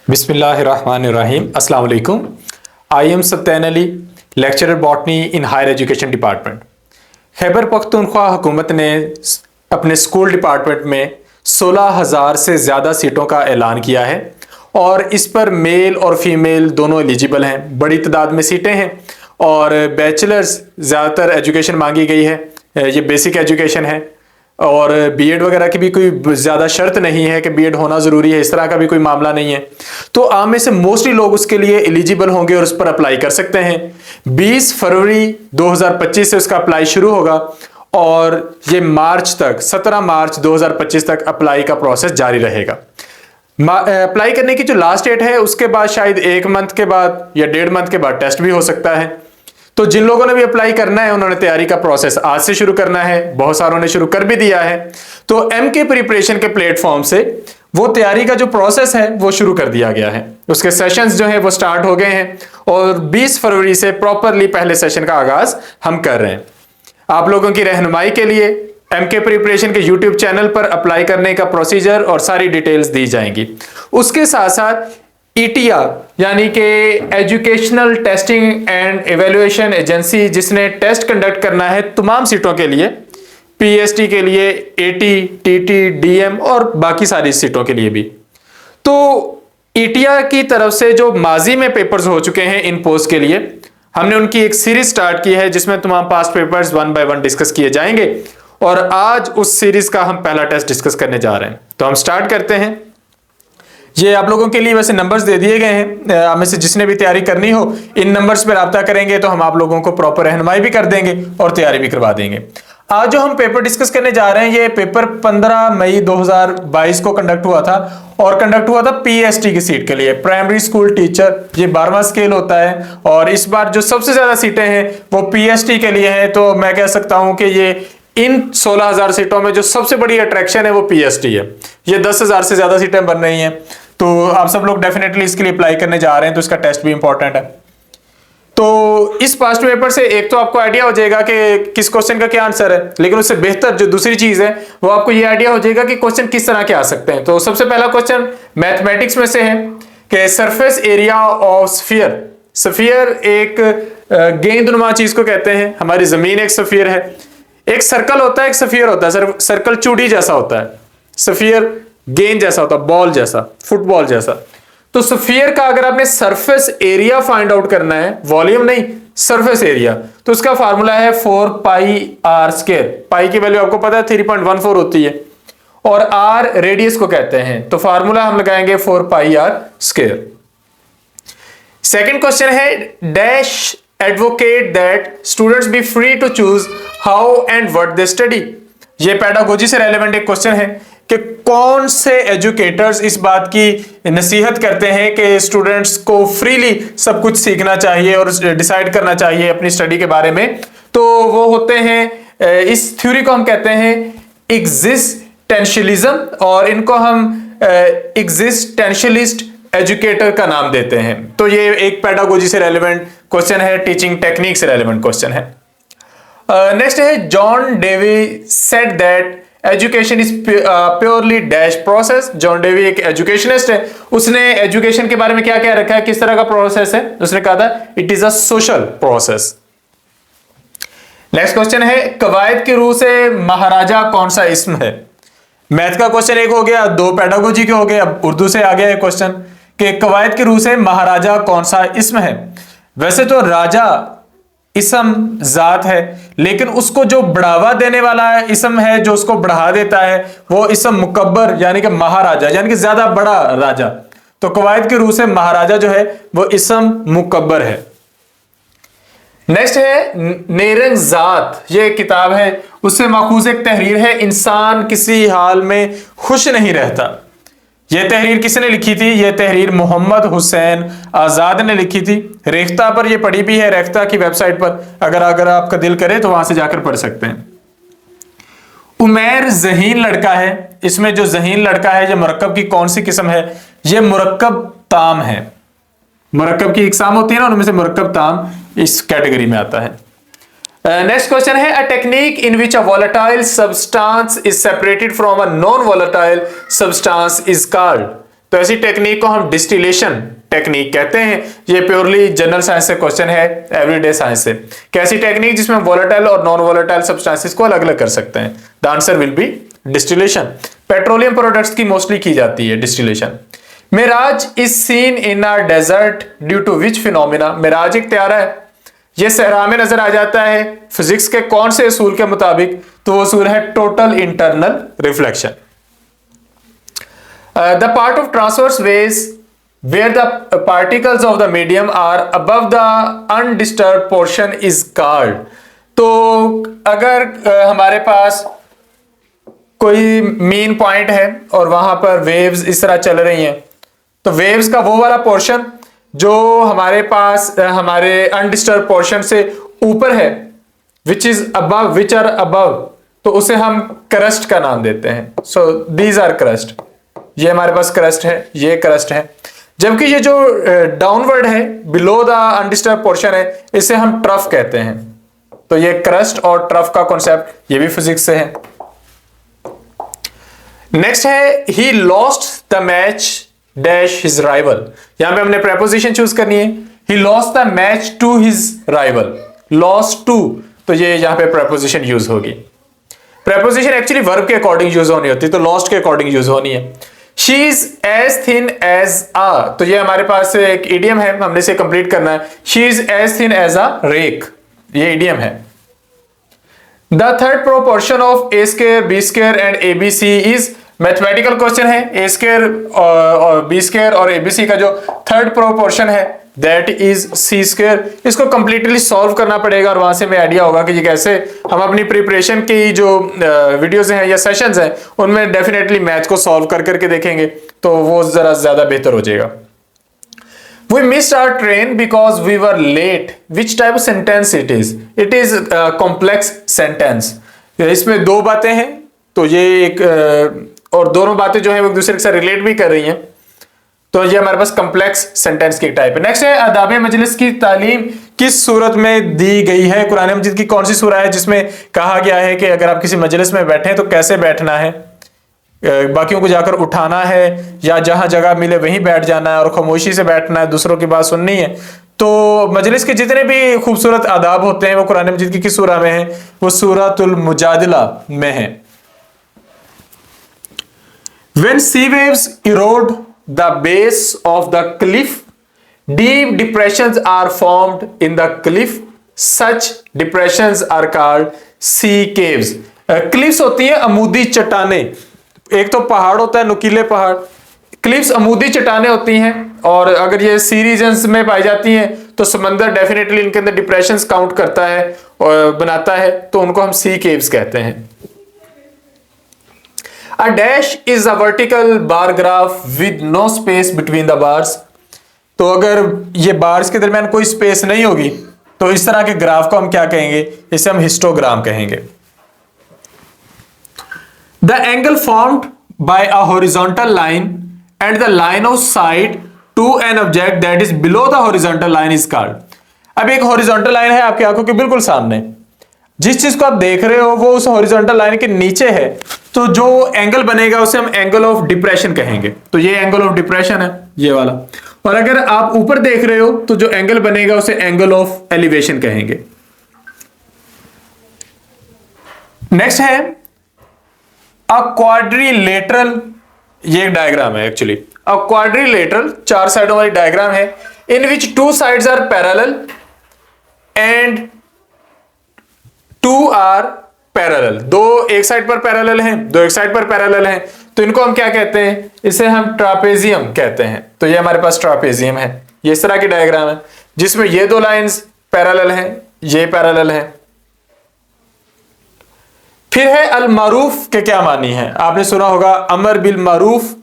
बिस्मिल्लाहिर्रहमानिर्रहीम अस्सलाम वालेकुम। I am Sattain Ali, lecturer botany in higher education department. Khyber Pakhtunkhwa हुकूमत ने अपने स्कूल डिपार्टमेंट में 16,000 से ज़्यादा सीटों का ऐलान किया है और इस पर मेल और फीमेल दोनों एलिजिबल हैं। बड़ी तादाद में सीटें हैं और बैचलर्स ज़्यादातर एजुकेशन मांगी गई है। ये बेसिक एजुकेशन है और बीएड वगैरह की भी कोई ज़्यादा शर्त नहीं है कि बीएड होना ज़रूरी है, इस तरह का भी कोई मामला नहीं है। तो आम में से मोस्टली लोग उसके लिए एलिजिबल होंगे और उस पर अप्लाई कर सकते हैं। 20 फरवरी 2025 से उसका अप्लाई शुरू होगा और ये मार्च तक 17 मार्च 2025 तक अप्लाई का प्रोसेस जारी रहेगा। अप्लाई करने की जो लास्ट डेट है उसके बाद शायद 1 मंथ के बाद या 1.5 मंथ के बाद टेस्ट भी हो सकता है। तो जिन लोगों ने भी अप्लाई करना है उन्होंने तैयारी का प्रोसेस आज से शुरू करना है। बहुत सारों ने शुरू कर भी दिया है। तो एमके प्रिपरेशन के प्लेटफॉर्म से वो तैयारी का जो प्रोसेस है वो शुरू कर दिया गया है। उसके सेशंस जो है वो स्टार्ट हो गए हैं और 20 फरवरी से प्रॉपरली पहले सेशन का आगाज हम कर रहे हैं। आप लोगों की रहनुमाई के लिए एमके प्रिपरेशन के यूट्यूब चैनल पर अप्लाई करने का प्रोसीजर और सारी डिटेल्स दी जाएंगी। उसके साथ साथ ईटीआ यानी कि educational testing and evaluation agency, जिसने टेस्ट कंडक्ट करना है तमाम सीटों के लिए, पीएसटी के लिए, एटी, टीटी, डीएम और बाकी सारी सीटों के लिए भी। तो ईटीआ की तरफ से जो माजी में पेपर्स हो चुके हैं इन पोस्ट के लिए, हमने उनकी एक सीरीज स्टार्ट की है जिसमें तमाम पास्ट पेपर्स 1 बाय 1 डिस्कस किए जाएंगे और आज उस सीरीज का हम पहला टेस्ट डिस्कस करने जा रहे हैं। तो हम स्टार्ट करते हैं। ये आप लोगों के लिए वैसे नंबर्स दे दिए गए हैं। आप में से जिसने भी तैयारी करनी हो इन नंबर्स पर रब्ता करेंगे तो हम आप लोगों को प्रॉपर रहनुमाई भी कर देंगे और तैयारी भी करवा देंगे। आज जो हम पेपर डिस्कस करने जा रहे हैं ये पेपर 15 मई 2022 को कंडक्ट हुआ था और कंडक्ट हुआ था पीएसटी की सीट के लिए, प्राइमरी स्कूल टीचर। ये 12वां स्केल होता है और इस बार जो सबसे ज्यादा सीटें हैं वो पीएसटी के लिए हैं। तो मैं कह सकता हूं कि ये इन 16,000 सीटों में जो सबसे बड़ी अट्रैक्शन है वो पीएसटी है। ये 10,000 से ज्यादा सीटें बन रही हैं। तो आप सब लोग डेफिनेटली इसके लिए अप्लाई करने जा रहे हैं तो इसका टेस्ट भी इंपॉर्टेंट है। तो इस पास्ट पेपर से एक तो आपको आइडिया हो जाएगा कि किस क्वेश्चन का क्या आंसर है, लेकिन उससे बेहतर जो दूसरी चीज है वो आपको ये आइडिया हो जाएगा कि क्वेश्चन किस तरह के आ सकते हैं। तो सबसे पहला क्वेश्चन मैथमेटिक्स में से है कि surface area of sphere. Sphere एक गेंदनुमा चीज को कहते हैं। हमारी जमीन एक स्फीयर है। एक सर्कल होता है, एक स्फीयर होता है। सर्कल चूड़ी जैसा होता है, स्फीयर गेंद जैसा होता है, बॉल जैसा, फुटबॉल जैसा। तो स्फीयर का अगर आपने सरफेस एरिया फाइंड आउट करना है, वॉल्यूम नहीं, सरफेस एरिया, तो उसका फार्मूला है 4 पाई आर स्क्वायर। पाई की वैल्यू आपको पता है 3.14 होती है और आर रेडियस को कहते हैं। तो फार्मूला हम लगाएंगे 4 pi r square. Second question है dash advocate that students be free to choose how and what they study. ये पेडागोजी से रेलेवेंट एक क्वेश्चन है कि कौन से एजुकेटर्स इस बात की नसीहत करते हैं कि स्टूडेंट्स को फ्रीली सब कुछ सीखना चाहिए और डिसाइड करना चाहिए अपनी स्टडी के बारे में। तो वो होते हैं, इस थ्योरी को हम कहते हैं एग्जिस्टेंशियलिज्म और इनको हम एग्जिस्टेंशियलिस्ट एजुकेटर का नाम देते हैं। तो ये एक पेडागोजी से रेलेवेंट क्वेश्चन है, टीचिंग टेक्निक से रेलेवेंट क्वेश्चन है। नेक्स्ट है John Dewey said that education is purely dash process. John Dewey एक एजुकेशनिस्ट है। उसने एजुकेशन के बारे में क्या क्या रखा है, किस तरह का प्रोसेस है? उसने कहा था it is a social process. Next question है कवायद की रूह से महाराजा कौन सा इस्म है। मैथ का क्वेश्चन एक हो गया, 2 पेडागोजी के हो गए। अब उर्दू से आ गया है क्वेश्चन कि कवायद की रूह से महाराजा कौन सा इस्म है। वैसे तो राजा इसम जात है, लेकिन उसको जो बढ़ावा देने वाला है इसम है, जो उसको बढ़ा देता है वो इसम मुकब्बर यानी कि महाराजा, यानी कि ज्यादा बड़ा राजा। तो कवायद की रूह से महाराजा जो है वो इसम मुकब्बर है। नेक्स्ट है नेरंग जात, ये किताब है, उससे माखूज एक तहरीर है इंसान किसी हाल में खुश नहीं रहता। यह तहरीर किसने लिखी थी? यह तहरीर मोहम्मद हुसैन आजाद ने लिखी थी। रेख्ता पर यह पढ़ी भी है, रेख्ता की वेबसाइट पर, अगर आपका दिल करे तो वहां से जाकर पढ़ सकते हैं। उमैर ज़हीन लड़का है। इसमें जो ज़हीन लड़का है ये मुरक्कब की कौन सी किस्म है? यह मुरक्कब ताम है। मुरक्कब की इकसाम होती है ना, उनमें से मुरक्कब ताम इस कैटेगरी में आता है। नेक्स्ट क्वेश्चन है a technique in which a volatile substance is separated from a non volatile substance is called. तो ऐसी टेक्निक को हम डिस्टिलेशन टेक्निक कहते हैं। ये प्योरली जनरल साइंस से क्वेश्चन है, एवरीडे साइंस से। कैसी टेक्निक जिसमें वोलेटाइल और नॉन वोलेटाइल सब्सटेंसेस को अलग अलग कर सकते हैं। The answer will be distillation. Petroleum products की मोस्टली की जाती है distillation. Mirage is seen in a desert due to which phenomena. Mirage एक त्यारा है, यह सहरा में नजर आ जाता है फिजिक्स के कौन से असूल के मुताबिक? तो वो असूल है total internal reflection. The part of transverse wave where the particles of the medium are above the undisturbed portion is called। तो अगर हमारे पास कोई मेन पॉइंट है और वहां पर वेव्स इस तरह चल रही हैं, तो वेव्स का वो वाला पोर्शन जो हमारे पास हमारे अनडिस्टर्ब पोर्शन से ऊपर है, विच आर अबव, तो उसे हम क्रस्ट का नाम देते हैं। So these are crust. ये हमारे पास क्रस्ट है, ये क्रस्ट है। जबकि ये जो डाउनवर्ड है, बिलो द अनडिस्टर्ब पोर्शन है, इसे हम ट्रफ कहते हैं। तो ये क्रस्ट और ट्रफ का कॉन्सेप्ट ये भी फिजिक्स से है। नेक्स्ट है he lost the match dash his rival. यहां पे हमने प्रेपोजिशन चूज करनी है। He lost the match to his rival. Lost to, तो ये यहां पे प्रेपोजिशन यूज होगी। प्रेपोजिशन एक्चुअली वर्ब के अकॉर्डिंग यूज होनी होती है, तो लॉस्ट के अकॉर्डिंग यूज होनी है। She is as thin as a, तो ये हमारे पास एक इडियम है, हमने इसे कंप्लीट करना है। She is as thin as a rake, ये इडियम है। The third proportion of A square B square and A B C is, mathematical question है। ए स्क्वायर और बी स्क्वायर और ए बी सी का जो third proportion है that is C square. इसको completely solve करना पड़ेगा और वहां से हमें आइडिया होगा कि ये कैसे हम अपनी प्रिपरेशन की जो वीडियोस हैं या सेशंस हैं उनमें डेफिनेटली मैथ को सॉल्व कर करके देखेंगे, तो वो जरा ज्यादा बेहतर हो जाएगा। We missed our train because we were late. Which type of sentence it is? It is a complex sentence. इसमें दो बातें हैं, तो ये एक और दोनों बातें जो हैं वो एक दूसरे के साथ रिलेट भी कर रही हैं, तो ये हमारे पास कॉम्प्लेक्स सेंटेंस की टाइप है। नेक्स्ट है आदाब मजलिस की तालीम किस सूरत में दी गई है? कुरान मजीद की कौन सी सूरह है जिसमें कहा गया है कि अगर आप किसी मजलिस में बैठे तो कैसे बैठना है, बाकियों को जाकर उठाना है या जहां जगह मिले वहीं बैठ जाना है और खामोशी से बैठना है, दूसरों की बात सुननी है। तो मजलिस के जितने भी खूबसूरत आदाब होते हैं वो कुरान मजीद की किस सूरह में है? वो सूरतुल मुजादिला में है। When sea waves erode the base of the cliff, deep depressions are formed in the cliff. Such depressions are called sea caves. Cliffs होती हैं अमूदी चट्टाने। एक तो पहाड़ होता है, नुकीले पहाड़। क्लिफ्स अमूदी चट्टाने होती हैं और अगर ये सी रीजन्स में पाई जाती हैं तो समंदर डेफिनेटली इनके अंदर डिप्रेशंस काउंट करता है और बनाता है, तो उनको हम सी केव्स कहते हैं। A dash is a vertical bar graph with no space between the bars. तो अगर ये बार्स के दरमियान कोई स्पेस नहीं होगी तो इस तरह के ग्राफ को हम क्या कहेंगे? इसे हम हिस्टोग्राम कहेंगे। The angle formed by a horizontal line and the line of sight to an object that is below the horizontal line is called. अब एक हॉरिजॉन्टल लाइन है आपकी आंखों के बिल्कुल सामने, जिस चीज को आप देख रहे हो वो उस हॉरिजॉन्टल लाइन के नीचे है, तो जो एंगल बनेगा उसे हम एंगल ऑफ डिप्रेशन कहेंगे। तो ये एंगल ऑफ डिप्रेशन है, ये वाला। और अगर आप ऊपर देख रहे हो तो जो एंगल बनेगा उसे एंगल ऑफ एलिवेशन कहेंगे। नेक्स्ट है अ क्वाड्रिलेटरल, ये एक डायग्राम है एक्चुअली। अ क्वाड्रिलेटरल चार साइडों वाली डायग्राम है, in which two sides are parallel and two are parallel. दो एक साइड पर पैरेलल हैं, दो एक साइड पर पैरेलल हैं, तो इनको हम क्या कहते हैं? इसे हम ट्रापेजियम कहते हैं। तो ये हमारे पास ट्रापेजियम है, ये इस तरह की डायग्राम है जिसमें ये दो लाइंस पैरेलल हैं, ये पैरेलल है। फिर है अल मारूफ के क्या मानी है? आपने सुना होगा अमर बिल मारूफ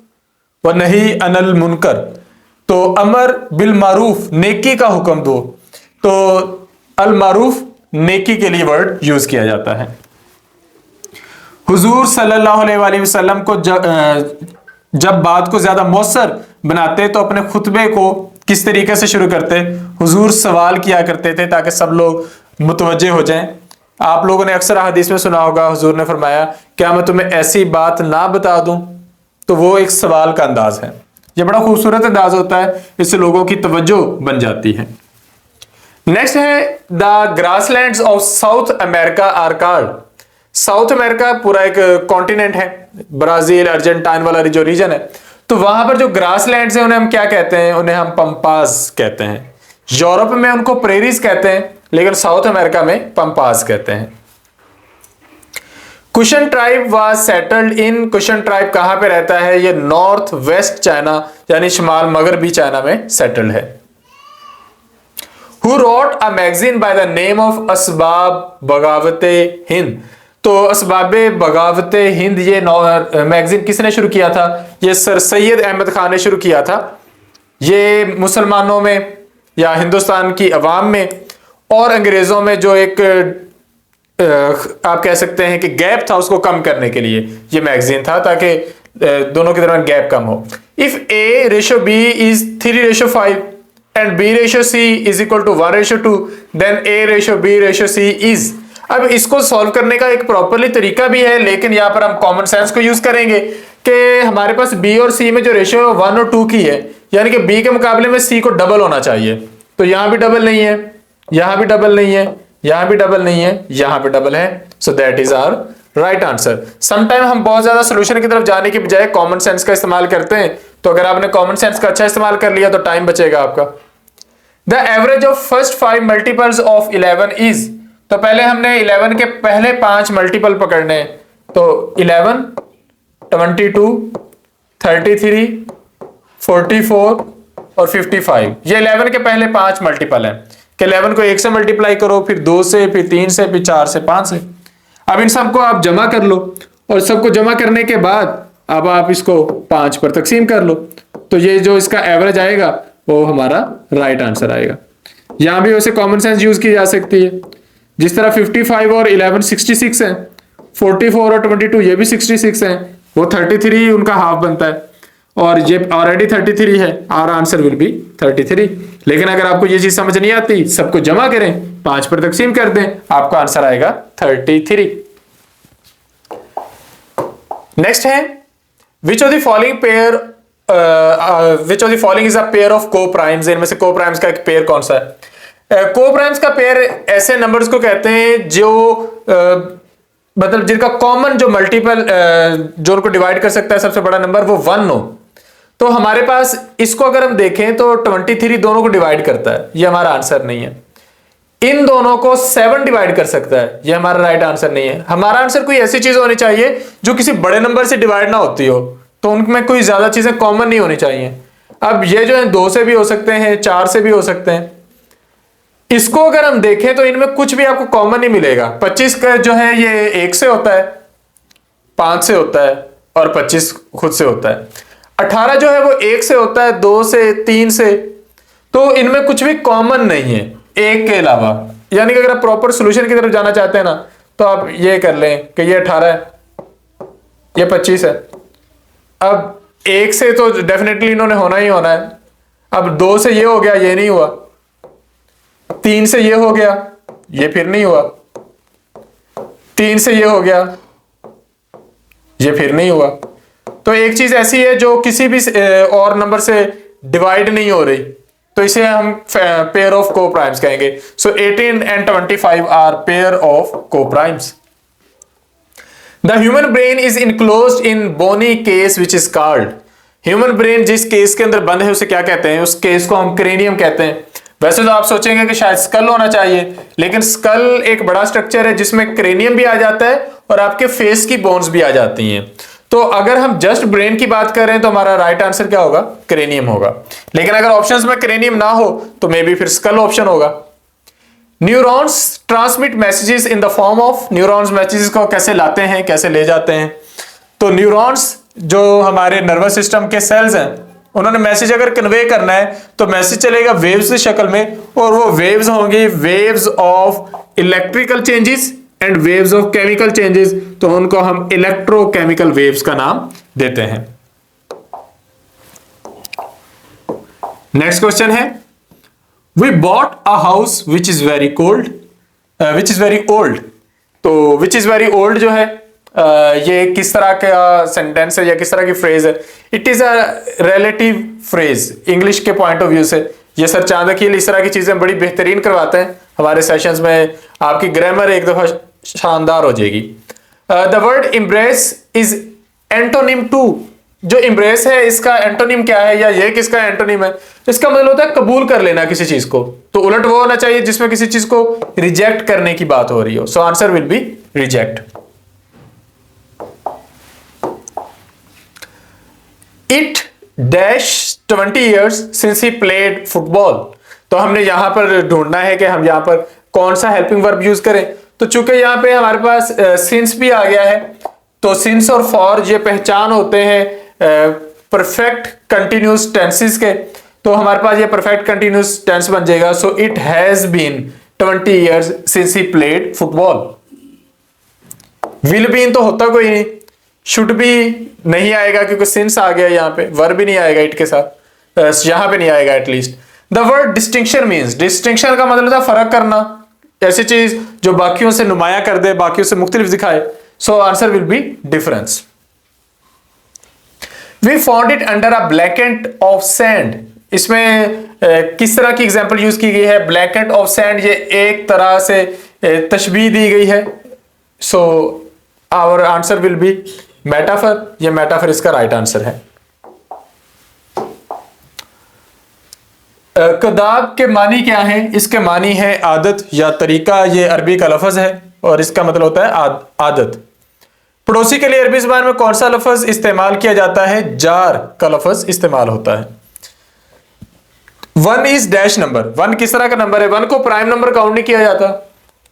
व नही अनिल मुनकर। तो अमर बिल मारूफ, नेकी का हुक्म दो, तो अल मारूफ नेकी के लिए वर्ड यूज किया जाता है। हुजूर सल्लल्लाहु अलैहि वसल्लम को जब बात को ज्यादा मौसर बनाते तो अपने खुतबे को किस तरीके से शुरू करते? हुजूर सवाल किया करते थे ताकि सब लोग मुतवज्जे हो जाएं। आप लोगों ने अक्सर हदीस में सुना होगा, हुजूर ने फरमाया क्या मैं तुम्हें ऐसी बात ना बता दूं? तो वो एक सवाल का अंदाज है। ये बड़ा खूबसूरत अंदाज होता है, इससे लोगों की तवज्जो बन जाती है। नेक्स्ट है the grasslands of South America are called. South America पूरा एक कॉन्टिनेंट है, ब्राजील अर्जेंटाइन वाला जो रीजन है, तो वहां पर जो ग्रासलैंड्स है उन्हें हम क्या कहते हैं? उन्हें हम पंपास कहते हैं। यूरोप में उनको प्रेरीज कहते हैं, लेकिन साउथ अमेरिका में पंपास कहते हैं। Cushion tribe was settled in, cushion tribe कहां पे रहता है? ये नॉर्थ वेस्ट चाइना यानी शिमाल मगरबी चाइना में सेटल्ड है। Who wrote a magazine by the name of असबाब बगावते हिंद? तो असबाब बगावते हिंद ये मैगजीन किसने शुरू किया था? ये सर सैयद अहमद खान ने शुरू किया था। ये मुसलमानों में या हिंदुस्तान की अवाम में और अंग्रेजों में जो एक आप कह सकते हैं कि गैप था, उसको कम करने के लिए ये मैगजीन था, ताकि दोनों के दरमियान गैप कम हो। If A ratio B is 3:5 and B ratio C is equal to 1:2, then A ratio B ratio C is. अब इसको सॉल्व करने का एक प्रॉपरली तरीका भी है, लेकिन यहां पर हम कॉमन सेंस को यूज करेंगे कि हमारे पास B और C में जो रेशियो 1 और 2 की है, यानी कि B के मुकाबले में C को डबल होना चाहिए। तो यहां भी डबल नहीं है, यहां भी डबल नहीं है, यहां भी डबल नहीं है, यहां पे डबल है। So that is our right answer. Sometime हम बहुत ज्यादा सोल्यूशन की तरफ जाने की बजाय कॉमन सेंस का इस्तेमाल करते हैं, तो अगर आपने कॉमन सेंस का अच्छा इस्तेमाल कर लिया तो टाइम बचेगा आपका। The average of first 5 multiples of 11 is, तो पहले हमने 11 के पहले 5 मल्टीपल पकड़ने, तो 11, 22, 33, 44 और 55, ये 11 के पहले 5 मल्टीपल है कि 11 को 1 से मल्टीप्लाई करो, फिर 2 से, फिर 3 से, फिर 4 से, 5 से। अब इन सबको आप जमा कर लो और सबको जमा करने के बाद अब आप इसको 5 पर तकसीम कर लो, तो ये जो इसका एवरेज आएगा वो हमारा राइट आंसर आएगा। यहां भी वैसे कॉमन सेंस यूज की जा सकती है, जिस तरह 55 और 11 66 है, 44 और 22 ये भी 66 है, वो 33 उनका हाफ बनता है, और ये ऑलरेडी 33 है, आवर आंसर विल बी 33। लेकिन अगर आपको ये चीज समझ नहीं आती, सबको जमा करें, 5 पर तकसीम कर दें, आपका आंसर आएगा 33। नेक्स्ट है which of the following pair which of the following is a pair of co-primes, इनमें से को-प्राइम्स का एक पेयर कौन सा है? को-प्राइम्स का पेयर ऐसे नंबर्स को कहते हैं जो मतलब जिनका कॉमन जो मल्टीपल जो उनको डिवाइड कर सकता है सबसे बड़ा नंबर वो 1 हो। तो हमारे पास इसको अगर हम देखें तो 23 दोनों को डिवाइड करता है, ये हमारा आंसर नहीं है। इन दोनों को 7 डिवाइड कर सकता है, ये हमारा राइट आंसर नहीं है। हमारा आंसर कोई ऐसी चीज होनी चाहिए जो किसी बड़े नंबर से डिवाइड ना होती हो, तो उनमें कोई ज्यादा चीजें कॉमन नहीं होनी चाहिए। अब ये जो है 2 से भी हो सकते हैं, 4 से भी हो सकते हैं। इसको अगर हम देखें तो इनमें कुछ भी आपको कॉमन नहीं मिलेगा। 25 का जो है ये 1 से होता है, 5 से होता है और 25 खुद से होता है। 18 जो है वो 1 से होता है, 2 से, 3 से, तो इनमें कुछ भी कॉमन नहीं है एक के अलावा। यानी कि अगर आप प्रॉपर सॉल्यूशन की तरफ जाना चाहते हैं ना, तो आप ये कर लें कि ये 18 है, ये 25 है। अब 1 से तो डेफिनेटली इन्होंने होना ही होना है। अब 2 से ये हो गया, ये नहीं हुआ। 3 से ये हो गया, ये फिर नहीं हुआ। 3 से ये हो गया, ये फिर नहीं हुआ। तो एक चीज ऐसी है जो किसी भी और नंबर से डिवाइड नहीं हो रही, तो इसे हम पेयर ऑफ को-प्राइम्स कहेंगे। So 18 and 25 are pair of co-primes. The human brain is enclosed in bony case which is called. Human brain जिस केस के अंदर बंद है उसे क्या कहते हैं? उस केस को हम क्रेनियम कहते हैं। वैसे तो आप सोचेंगे कि शायद स्कल होना चाहिए, लेकिन स्कल एक बड़ा स्ट्रक्चर है जिसमें क्रेनियम भी आ जाता है और आपके फेस की बोन्स भी आ जाती हैं। तो अगर हम जस्ट ब्रेन की बात कर रहे हैं तो हमारा राइट आंसर क्या होगा? क्रेनियम होगा। लेकिन अगर ऑप्शंस में क्रेनियम ना हो तो मे बी फिर स्कल ऑप्शन होगा। Neurons transmit messages in the form of, neurons messages को कैसे लाते हैं, कैसे ले जाते हैं? तो न्यूरॉन्स जो हमारे नर्वस सिस्टम के सेल्स हैं, उन्होंने मैसेज अगर कन्वे करना है तो मैसेज चलेगा वेव्स की शक्ल में, और वो वेव्स होंगी waves of electrical changes and waves of chemical changes, तो उनको हम इलेक्ट्रोकेमिकल वेव्स का नाम देते हैं। Next question is we bought a house which is very cold, which is very old. तो विच इज वेरी ओल्ड जो है ये किस तरह का सेंटेंस है या किस तरह की फ्रेज है। It is a relative phrase English के पॉइंट ऑफ व्यू से। ये सर चांदकील इस तरह की चीजें बड़ी बेहतरीन करवाते हैं हमारे सेशंस में, आपकी ग्रामर एक दफा शानदार हो जाएगी। The word embrace is antonym to, जो इम्ब्रेस है इसका एंटोनिम क्या है या ये किसका एंटोनिम है? इसका मतलब होता है कबूल कर लेना किसी चीज को, तो उलट वो होना चाहिए जिसमें किसी चीज को रिजेक्ट करने की बात हो रही हो। सो answer will B reject. It dash 20 years since he played football। तो हमने यहां पर ढूंढना है कि हम यहां पर कौन सा हेल्पिंग वर्ब यूज करें। तो चूंकि यहां पे हमारे पास सिंस भी आ गया है, तो सिंस और फॉर ये पहचान होते हैं परफेक्ट कंटिन्यूस टेंसेस के, तो हमारे पास ये परफेक्ट कंटिन्यूस टेंस बन जाएगा। So it has been 20 years since he played football। Will been तो होता कोई नहीं, शुड भी नहीं आएगा क्योंकि सिंस आ गया, यहां पे वर्ब भी नहीं आएगा इट के साथ, यहां पे नहीं आएगा at least. The word distinction means, distinction का मतलब था फर्क करना, ऐसी चीज जो बाकियों से नुमाया कर दे, बाकियों से मुख्तलिफ दिखाए। So answer will be difference. We found it under a blanket of sand. इसमें किस तरह की एग्जांपल यूज की गई है? ब्लैकेट ऑफ सैंड, ये एक तरह से तशबीह दी गई है। So our answer will be metaphor. ये मेटाफर इसका राइट आंसर है। कदाब के मानी क्या है? इसके मानी है आदत या तरीका। ये अरबी का लफ्ज है और इसका मतलब होता है आदत। पड़ोसी के लिए अरबी ज़बान में कौन सा लफ्ज इस्तेमाल किया जाता है? जार का लफ्ज इस्तेमाल होता है। One is dash number. One किस तरह का नंबर है? वन को प्राइम नंबर काउंट नहीं किया जाता।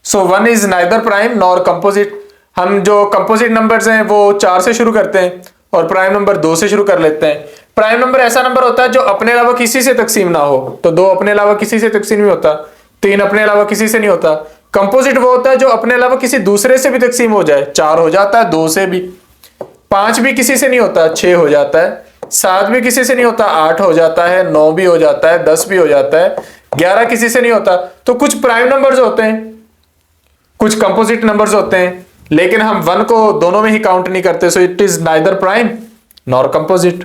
So one is neither prime nor composite. हम जो कंपोजिट नंबर्स हैं वो 4 से शुरू करते हैं और प्राइम नंबर 2 से शुरू कर लेते हैं। प्राइम नंबर ऐसा नंबर होता है जो अपने अलावा किसी से तकसीम ना हो, तो 2 अपने अलावा किसी से तकसीम नहीं होता, 3 अपने अलावा किसी से नहीं होता। कंपोजिट वो होता है जो अपने अलावा किसी दूसरे से भी तकसीम हो जाए, 4 हो जाता है, 2 से भी, 5 भी किसी से नहीं होता, 6 हो जाता है, 7 भी किसी से नहीं होता, 8 हो जाता है, 9 भी हो जाता है, 10 भी हो जाता है, 11 किसी से नहीं होता। तो कुछ प्राइम नंबर्स होते हैं, कुछ कंपोजिट नंबर्स होते हैं, लेकिन हम 1 को दोनों में ही काउंट नहीं करते। So it is neither prime nor composite.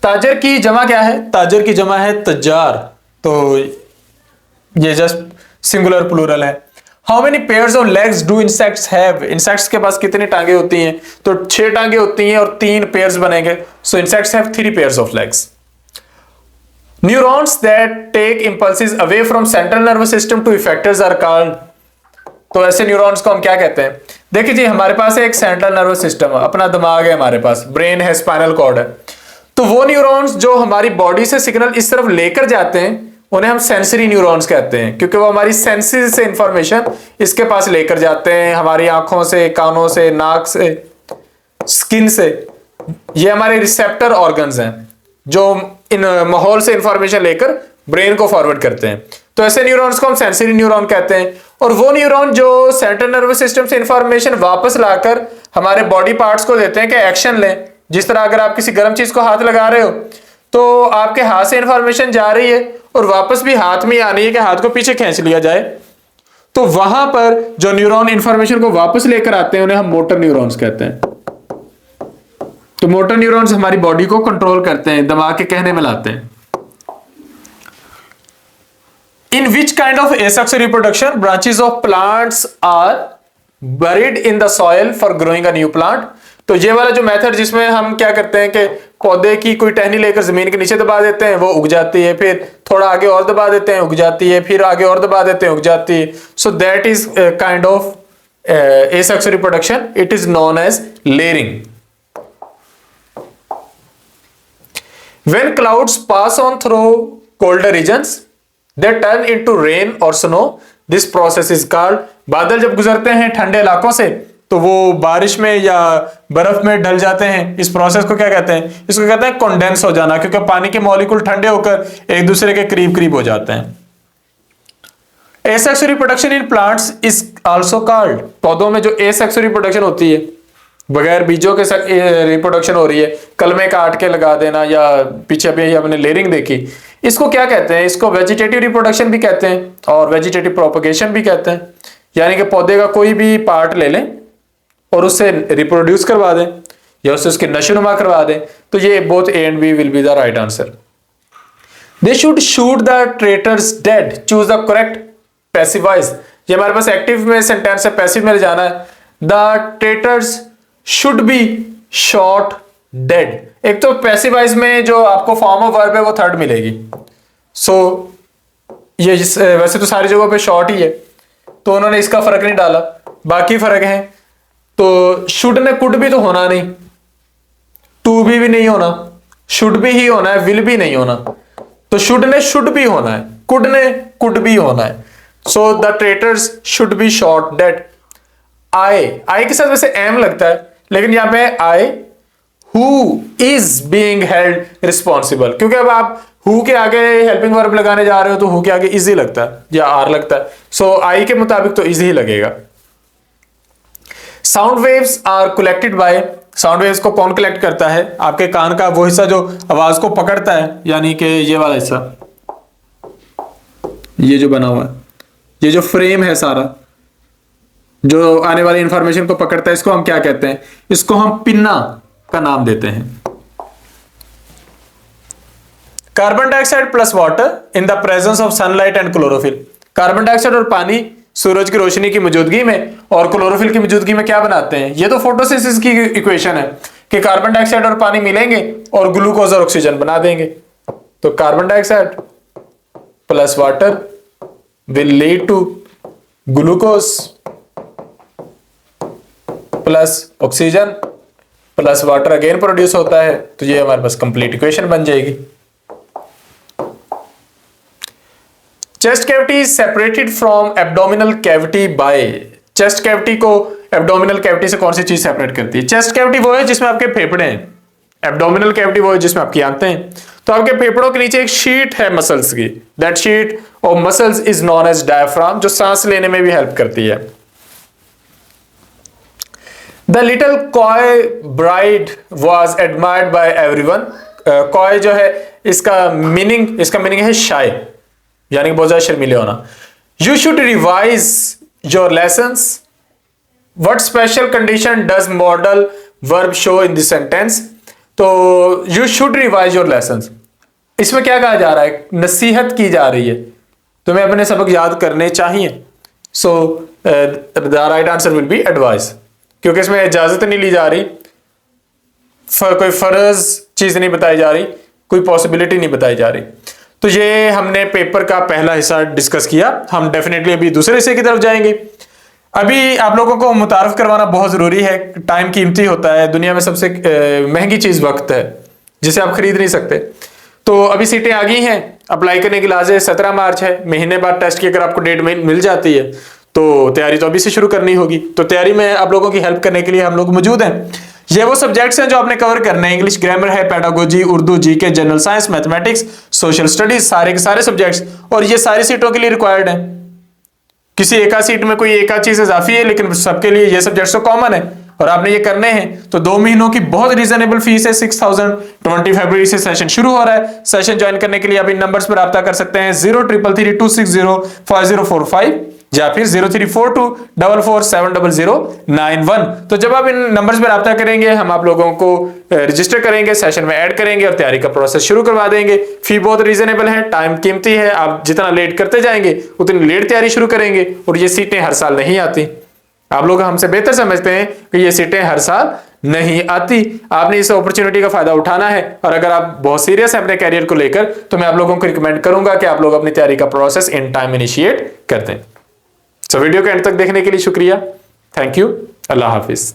ताजर की जमा क्या है? ताजर की जमा है तज्जार। तो ये जस्ट सिंगुलर प्लूरल है। How many pairs of legs do insects have? Insects के पास कितनी टांगे होती हैं? तो 6 टांगे होती हैं और 3 पेयर्स बनेंगे। So insects have 3 pairs of legs. Neurons that take impulses away from central nervous system to effectors are called. तो ऐसे न्यूरॉन्स को हम क्या कहते हैं? देखिए जी, हमारे पास एक सेंट्रल नर्वस सिस्टम है, अपना दिमाग है, हमारे पास ब्रेन है, स्पाइनल कॉर्ड है। तो वो न्यूरॉन्स जो हमारी बॉडी से सिग्नल इस तरफ लेकर जाते हैं उन्हें हम सेंसरी न्यूरॉन्स कहते हैं, क्योंकि वो हमारी सेंसेस से इंफॉर्मेशन इसके पास लेकर जाते हैं, हमारी आंखों से, कानों से, नाक से, स्किन से। ये हमारे रिसेप्टर ऑर्गन्स हैं जो इन माहौल से इंफॉर्मेशन लेकर ब्रेन को फॉरवर्ड करते हैं। तो ऐसे न्यूरॉन्स को हम सेंसरी न्यूरॉन कहते हैं। और वो न्यूरॉन जो सेंट्रल नर्वस सिस्टम से इंफॉर्मेशन वापस लाकर हमारे बॉडी पार्ट्स को देते हैं कि एक्शन लें। जिस तरह अगर आप किसी गर्म चीज को हाथ लगा रहे हो तो आपके हाथ से इंफॉर्मेशन जा रही है और वापस भी हाथ में आनी है कि हाथ को पीछे खींच लिया जाए। तो वहां पर जो न्यूरॉन इंफॉर्मेशन को वापस लेकर आते हैं उन्हें हम मोटर न्यूरॉन्स कहते हैं। तो मोटर न्यूरॉन्स हमारी बॉडी को कंट्रोल करते हैं, दिमाग के कहने में लाते हैं। In which kind of asexual reproduction branches of plants are buried in the soil for growing a new plant? तो ये वाला जो मेथड जिसमें हम क्या करते हैं कि पौधे की कोई टहनी लेकर जमीन के नीचे दबा देते हैं, वो उग जाती है, फिर थोड़ा आगे और दबा देते हैं, उग जाती है, फिर आगे और दबा देते हैं, उग जाती है। So that is kind of asexual reproduction. It is known as layering. When clouds pass on through colder regions, they turn into rain or snow. This process is called। बादल जब गुजरते हैं ठंडे इलाकों से तो वो बारिश में या बर्फ में ढल जाते हैं। इस प्रोसेस को क्या कहते हैं? इसको कहते हैं कंडेंस हो जाना, क्योंकि पानी के मॉलिक्यूल ठंडे होकर एक दूसरे के करीब करीब हो जाते हैं। Asexual reproduction in plants is also called. पौधों में जो एसेक्सुअल रिप्रोडक्शन होती है, बगैर बीजों के रिप्रोडक्शन हो रही है, कलमे काट के लगा देना, या पीछे भी हमने लेयरिंग देखी, इसको क्या कहते हैं? इसको वेजिटेटिव रिप्रोडक्शन भी कहते हैं और वेजिटेटिव प्रोपगेशन भी कहते हैं। यानी कि पौधे का कोई भी पार्ट ले लें और उससे रिप्रोड्यूस करवा दें या उससे उसकी नशोनुमा करवा दें, तो ये both A and B will be the right answer. They should shoot the traitors dead, choose the correct passive voice. ये हमारे पास एक्टिव में सेंटेंस है, पैसिव में जाना है। The traitors should be shot dead. एक तो पैसिव वॉइस में जो आपको फॉर्म ऑफ वर्ब है वो थर्ड मिलेगी। सो ये वैसे तो सारी जगहों पे शॉर्ट ही है, तो उन्होंने इसका फर्क नहीं डाला, बाकी फर्क है। तो शुड ने कुड भी तो होना नहीं, टू भी नहीं होना, शुड भी ही होना है, विल भी नहीं होना। तो शुड ने शुड भी होना है, कुड ने कुड भी होना है। So the traitors should be shot dead. I के साथ वैसे एम लगता है, लेकिन यहां पे I who is being held responsible, क्योंकि अब आप हु के आगे हेल्पिंग वर्ब लगाने जा रहे हो तो हु के आगे इज ही लगता है या आर लगता है। सो आई के मुताबिक तो इज ही लगेगा। Sound waves are collected by, sound waves को कौन कलेक्ट करता है? आपके कान का वो हिस्सा जो आवाज को पकड़ता है, यानी कि ये वाला हिस्सा, ये जो बना हुआ है, ये जो फ्रेम है सारा, जो आने वाली इंफॉर्मेशन को पकड़ता है, इसको हम क्या कहते हैं? इसको हम पिन्ना का नाम देते हैं। Carbon dioxide plus water in the presence of sunlight and chlorophyll. Carbon dioxide और पानी सूरज की रोशनी की मौजूदगी में और क्लोरोफिल की मौजूदगी में क्या बनाते हैं? ये तो फोटोसिंथेसिस की इक्वेशन है कि कार्बन डाइऑक्साइड और पानी मिलेंगे और ग्लूकोज और ऑक्सीजन बना देंगे। तो carbon dioxide plus water will lead to glucose plus oxygen plus water again produce होता है। तो ये हमारे पास कंप्लीट इक्वेशन बन जाएगी। Chest cavity is separated from abdominal cavity by. Chest cavity को एब्डोमिनल कैविटी से कौन सी चीज सेपरेट करती है? चेस्ट कैविटी वो है जिसमें आपके फेफड़े हैं, एब्डोमिनल कैविटी वो है जिसमें आपकी आंतें हैं। तो आपके फेफड़ों के नीचे एक शीट है मसल्स की, that sheet of muscles is known as diaphragm, जो सांस लेने में भी हेल्प करती है। The little coy bride was admired by everyone. Coy जो है इसका मीनिंग है शाय, यानी कि बहुत ज्यादा शर्मीले होना। You should revise your lessons. What special condition does modal verb show in this sentence? तो you should revise your lessons, इसमें क्या कहा जा रहा है? नसीहत की जा रही है, तुम्हें अपने सबक याद करने चाहिए। So the right answer will B advice, क्योंकि इसमें इजाजत नहीं ली जा रही, कोई फर्ज चीज नहीं बताई जा रही, कोई पॉसिबिलिटी नहीं बताई जा रही। तो ये हमने पेपर का पहला हिस्सा डिस्कस किया। हम डेफिनेटली अभी दूसरे हिस्से की तरफ जाएंगे। अभी आप लोगों को मुतारफ करवाना बहुत जरूरी है। टाइम कीमती होता है, दुनिया में सबसे महंगी चीज वक्त है, जिसे आप खरीद नहीं सकते। तो अभी सीटें आ गई हैं, अप्लाई करने की लास्ट 17 मार्च है। महीने बाद टेस्ट की अगर आपको डेट मिल जाती है तो तैयारी तो अभी से शुरू करनी होगी। तो तैयारी में आप लोगों की हेल्प करने के लिए हम लोग मौजूद हैं। ये वो सब्जेक्ट्स हैं जो आपने कवर करने हैं। इंग्लिश ग्रामर है, pedagogy, Urdu, GK, general science, mathematics, social studies, सारे के सारे सब्जेक्ट्स, और ये सारी सीटों के लिए रिक्वायर्ड है। किसी एका सीट में कोई एका चीज इजाफी है, लेकिन सबके लिए ये सब्जेक्ट्स तो कॉमन है और आपने ये करने हैं। तो 2 महीनों की बहुत रीजनेबल फीस है 6000। 20 फरवरी से सेशन शुरू हो रहा है। सेशन ज्वाइन करने के लिए आप इन नंबर्स पर रब्ता कर सकते हैं 0333260545 या फिर 0342447091। तो जब आप इन नंबर्स पर रब्ता करेंगे, हम आप लोगों को रजिस्टर करेंगे, सेशन में ऐड करेंगे और तैयारी का प्रोसेस शुरू करवा देंगे। फी बहुत रीजनेबल है, टाइम कीमती है। आप जितना लेट करते जाएंगे उतनी लेट तैयारी शुरू करेंगे, और ये सीटें हर साल नहीं आती। आप लोग हमसे बेहतर समझते हैं कि ये सीटें हर साल नहीं आती। आपने इस अपॉर्चुनिटी का फायदा उठाना है, और अगर आप बहुत सीरियस हैं अपने कैरियर को लेकर, तो मैं आप लोगों को रिकमेंड करूंगा कि आप लोग अपनी तैयारी का प्रोसेस इन टाइम इनिशिएट करते हैं। वीडियो के एंड तक देखने के लिए शुक्रिया। Thank you. Allah Hafiz.